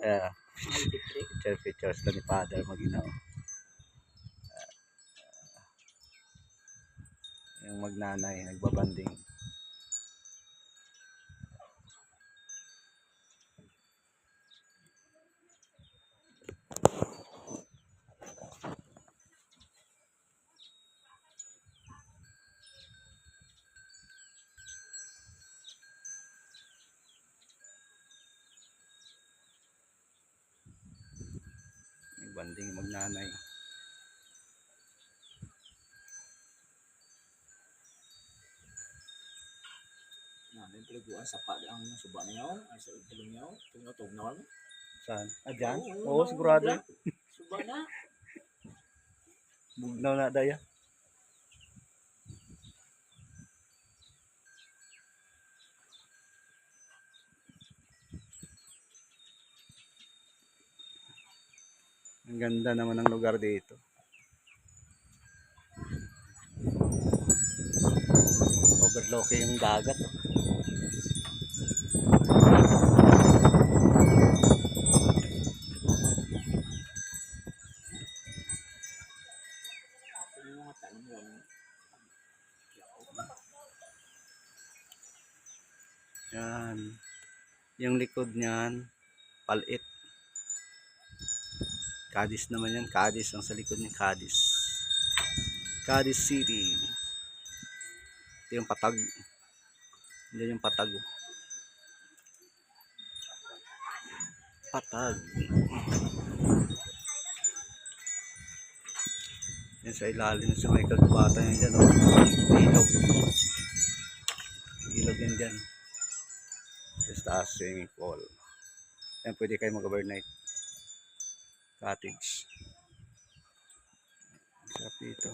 uh, pictures lang ni Father Maginaw. Yung magnanay nagbabanding. Nagbanding magnanay. Namin pinaguan sa pala ang suba niyo, ay sa ilong niyo, tugnaw. Saan? Dyan? Oo, Sigurado. suba na. Bugnaw na daya. Ang ganda naman ng lugar dito. Overlooking yung dagat. Yan. Yung likod niyan, Palit. Cadiz naman yan. Cadiz ang sa likod ni Cadiz. Cadiz City. Ito yung Patag. Diyan yung Patag. Patag. Yan sa ilalim sa may kagubatan yan dyan. Ilog. Ilog yan dyan. Sa taas swimming pool. Yan pwede kayo mag-overnight. Cottage. Sarap dito.